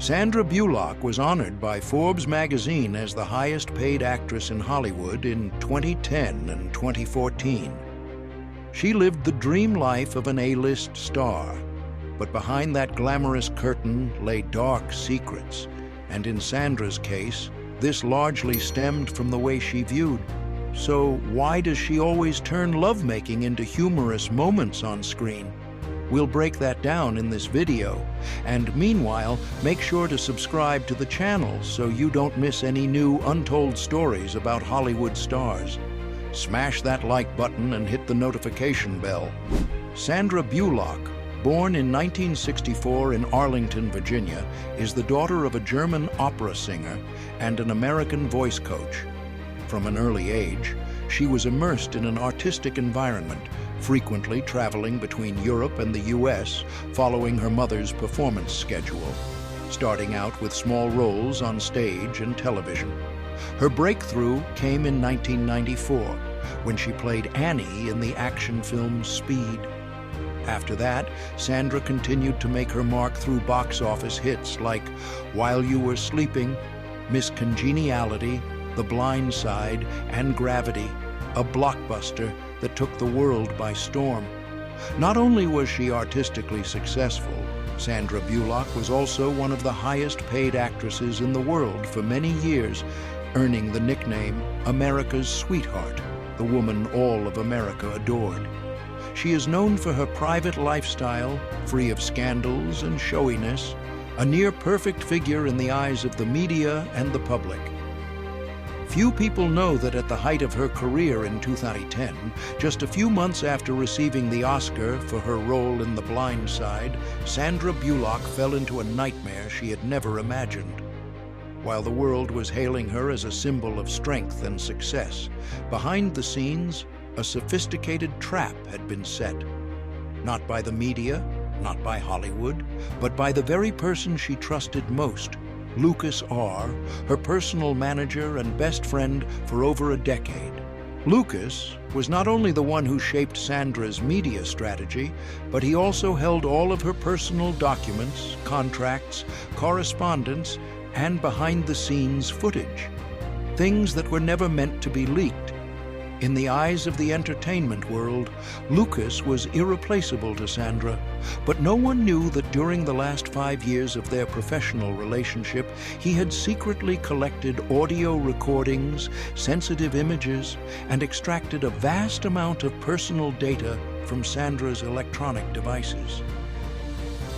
Sandra Bullock was honored by Forbes magazine as the highest-paid actress in Hollywood in 2010 and 2014. She lived the dream life of an A-list star, but behind that glamorous curtain lay dark secrets, and in Sandra's case, this largely stemmed from the way she viewed. So why does she always turn lovemaking into humorous moments on screen? We'll break that down in this video, and meanwhile, make sure to subscribe to the channel so you don't miss any new untold stories about Hollywood stars. Smash that like button and hit the notification bell. Sandra Bullock, born in 1964 in Arlington, Virginia, is the daughter of a German opera singer and an American voice coach. From an early age, she was immersed in an artistic environment, frequently traveling between Europe and the US, following her mother's performance schedule, starting out with small roles on stage and television. Her breakthrough came in 1994, when she played Annie in the action film Speed. After that, Sandra continued to make her mark through box office hits like While You Were Sleeping, Miss Congeniality, The Blind Side, and Gravity, a blockbuster that took the world by storm. Not only was she artistically successful, Sandra Bullock was also one of the highest-paid actresses in the world for many years, earning the nickname America's Sweetheart, the woman all of America adored. She is known for her private lifestyle, free of scandals and showiness, a near-perfect figure in the eyes of the media and the public. Few people know that at the height of her career in 2010, just a few months after receiving the Oscar for her role in The Blind Side, Sandra Bullock fell into a nightmare she had never imagined. While the world was hailing her as a symbol of strength and success, behind the scenes, a sophisticated trap had been set. Not by the media, not by Hollywood, but by the very person she trusted most, Lucas R., her personal manager and best friend for over a decade. Lucas was not only the one who shaped Sandra's media strategy, but he also held all of her personal documents, contracts, correspondence, and behind-the-scenes footage. Things that were never meant to be leaked. In the eyes of the entertainment world, Lucas was irreplaceable to Sandra, but no one knew that during the last 5 years of their professional relationship, he had secretly collected audio recordings, sensitive images, and extracted a vast amount of personal data from Sandra's electronic devices.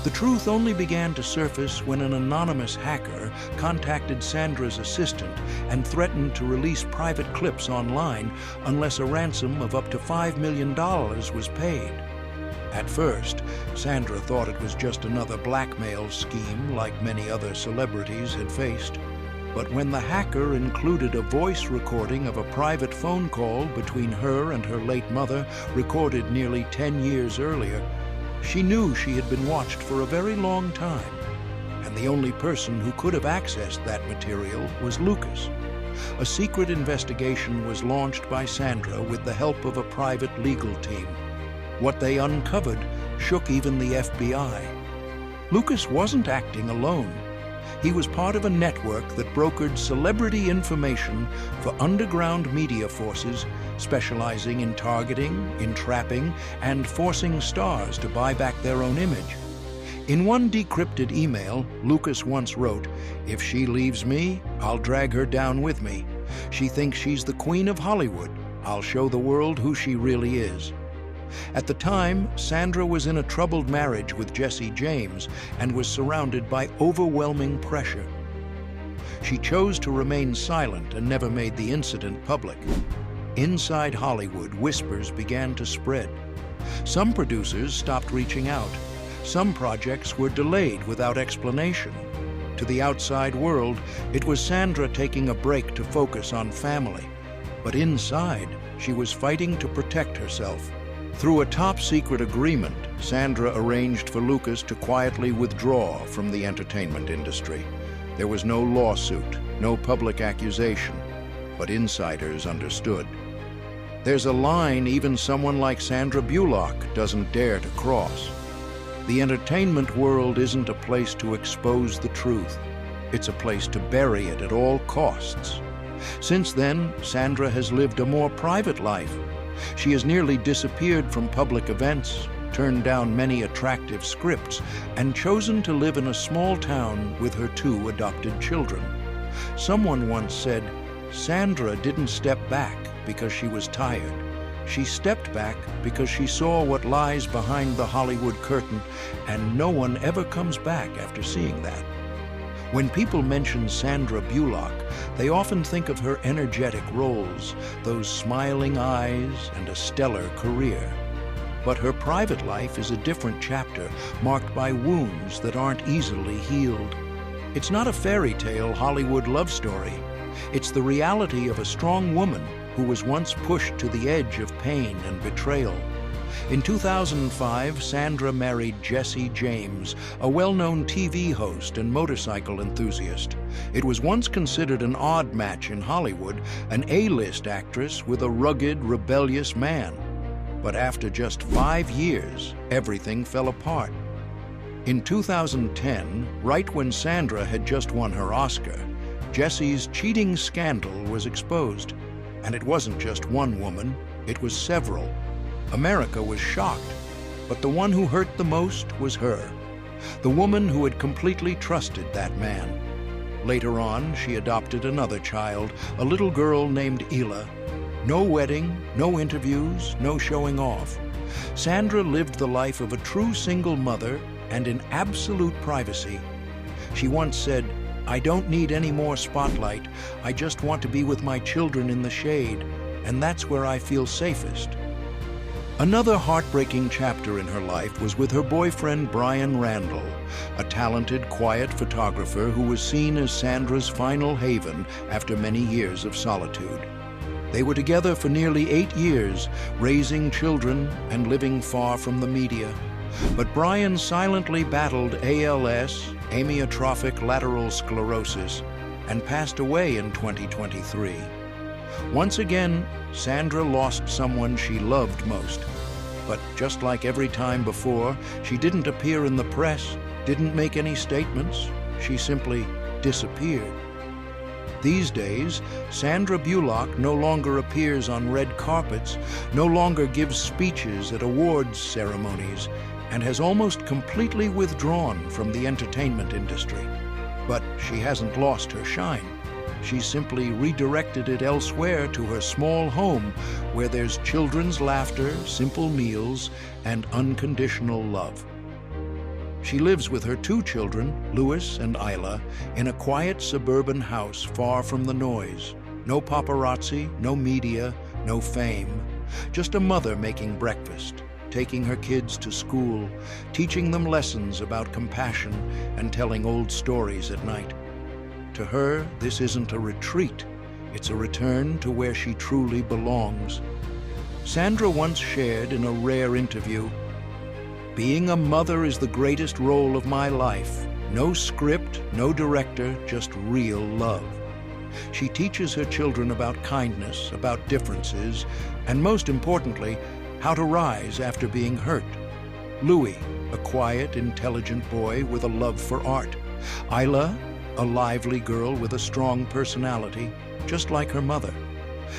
The truth only began to surface when an anonymous hacker contacted Sandra's assistant and threatened to release private clips online unless a ransom of up to $5 million was paid. At first, Sandra thought it was just another blackmail scheme like many other celebrities had faced. But when the hacker included a voice recording of a private phone call between her and her late mother, recorded nearly 10 years earlier, she knew she had been watched for a very long time, and the only person who could have accessed that material was Lucas. A secret investigation was launched by Sandra with the help of a private legal team. What they uncovered shook even the FBI. Lucas wasn't acting alone. He was part of a network that brokered celebrity information for underground media forces specializing in targeting, entrapping, and forcing stars to buy back their own image. In one decrypted email, Lucas once wrote, "If she leaves me, I'll drag her down with me. She thinks she's the queen of Hollywood. I'll show the world who she really is." At the time, Sandra was in a troubled marriage with Jesse James and was surrounded by overwhelming pressure. She chose to remain silent and never made the incident public. Inside Hollywood, whispers began to spread. Some producers stopped reaching out. Some projects were delayed without explanation. To the outside world, it was Sandra taking a break to focus on family. But inside, she was fighting to protect herself. Through a top-secret agreement, Sandra arranged for Lucas to quietly withdraw from the entertainment industry. There was no lawsuit, no public accusation, but insiders understood. There's a line even someone like Sandra Bullock doesn't dare to cross. The entertainment world isn't a place to expose the truth. It's a place to bury it at all costs. Since then, Sandra has lived a more private life. She has nearly disappeared from public events, turned down many attractive scripts, and chosen to live in a small town with her 2 adopted children. Someone once said, Sandra didn't step back because she was tired. She stepped back because she saw what lies behind the Hollywood curtain, and no one ever comes back after seeing that. When people mention Sandra Bullock, they often think of her energetic roles, those smiling eyes, and a stellar career. But her private life is a different chapter, marked by wounds that aren't easily healed. It's not a fairy tale Hollywood love story. It's the reality of a strong woman who was once pushed to the edge of pain and betrayal. In 2005, Sandra married Jesse James, a well-known TV host and motorcycle enthusiast. It was once considered an odd match in Hollywood, an A-list actress with a rugged, rebellious man. But after just 5 years, everything fell apart. In 2010, right when Sandra had just won her Oscar, Jesse's cheating scandal was exposed. And it wasn't just one woman, it was several. America was shocked, but the one who hurt the most was her, the woman who had completely trusted that man. Later on, she adopted another child, a little girl named Ela. No wedding, no interviews, no showing off. Sandra lived the life of a true single mother and in absolute privacy. She once said, I don't need any more spotlight. I just want to be with my children in the shade, and that's where I feel safest. Another heartbreaking chapter in her life was with her boyfriend Brian Randall, a talented, quiet photographer who was seen as Sandra's final haven after many years of solitude. They were together for nearly 8 years, raising children and living far from the media. But Brian silently battled ALS, amyotrophic lateral sclerosis, and passed away in 2023. Once again, Sandra lost someone she loved most. But just like every time before, she didn't appear in the press, didn't make any statements. She simply disappeared. These days, Sandra Bullock no longer appears on red carpets, no longer gives speeches at awards ceremonies, and has almost completely withdrawn from the entertainment industry. But she hasn't lost her shine. She's simply redirected it elsewhere to her small home, where there's children's laughter, simple meals, and unconditional love. She lives with her 2 children, Louis and Isla, in a quiet suburban house far from the noise. No paparazzi, no media, no fame. Just a mother making breakfast, taking her kids to school, teaching them lessons about compassion, and telling old stories at night. To her, this isn't a retreat. It's a return to where she truly belongs. Sandra once shared in a rare interview, "Being a mother is the greatest role of my life. No script, no director, just real love." She teaches her children about kindness, about differences, and most importantly, how to rise after being hurt. Louis, a quiet, intelligent boy with a love for art. Isla, a lively girl with a strong personality, just like her mother.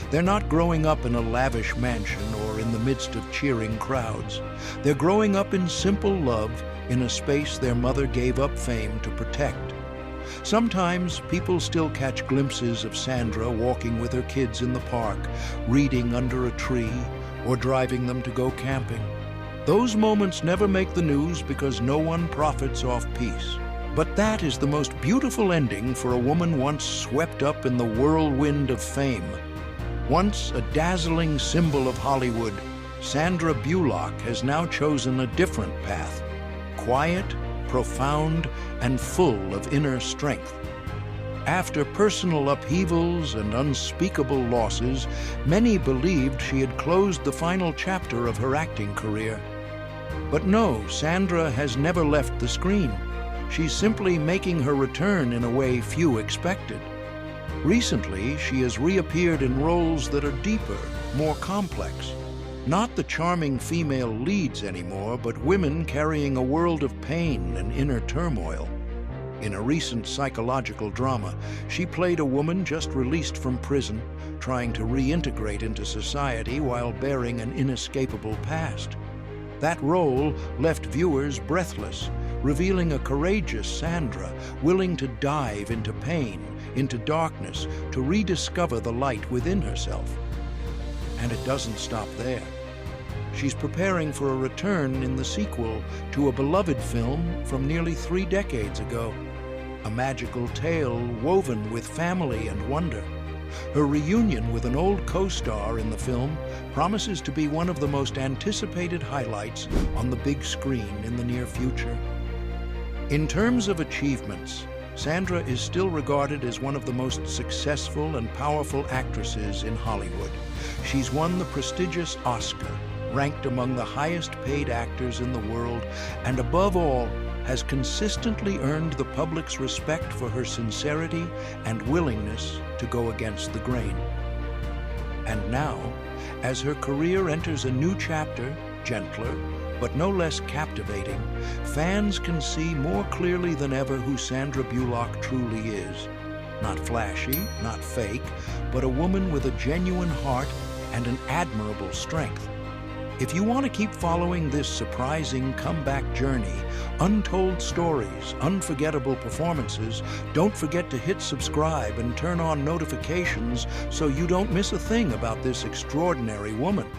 They're not growing up in a lavish mansion or in the midst of cheering crowds. They're growing up in simple love in a space their mother gave up fame to protect. Sometimes people still catch glimpses of Sandra walking with her kids in the park, reading under a tree, or driving them to go camping. Those moments never make the news because no one profits off peace. But that is the most beautiful ending for a woman once swept up in the whirlwind of fame. Once a dazzling symbol of Hollywood, Sandra Bullock has now chosen a different path. Quiet, profound, and full of inner strength. After personal upheavals and unspeakable losses, many believed she had closed the final chapter of her acting career. But no, Sandra has never left the screen. She's simply making her return in a way few expected. Recently, she has reappeared in roles that are deeper, more complex. Not the charming female leads anymore, but women carrying a world of pain and inner turmoil. In a recent psychological drama, she played a woman just released from prison, trying to reintegrate into society while bearing an inescapable past. That role left viewers breathless, revealing a courageous Sandra willing to dive into pain, into darkness, to rediscover the light within herself. And it doesn't stop there. She's preparing for a return in the sequel to a beloved film from nearly 3 decades ago. A magical tale woven with family and wonder. Her reunion with an old co-star in the film promises to be one of the most anticipated highlights on the big screen in the near future. In terms of achievements, Sandra is still regarded as one of the most successful and powerful actresses in Hollywood. She's won the prestigious Oscar, ranked among the highest-paid actors in the world, and above all, has consistently earned the public's respect for her sincerity and willingness to go against the grain. And now, as her career enters a new chapter, gentler, but no less captivating, fans can see more clearly than ever who Sandra Bullock truly is. Not flashy, not fake, but a woman with a genuine heart and an admirable strength. If you want to keep following this surprising comeback journey, untold stories, unforgettable performances, don't forget to hit subscribe and turn on notifications so you don't miss a thing about this extraordinary woman.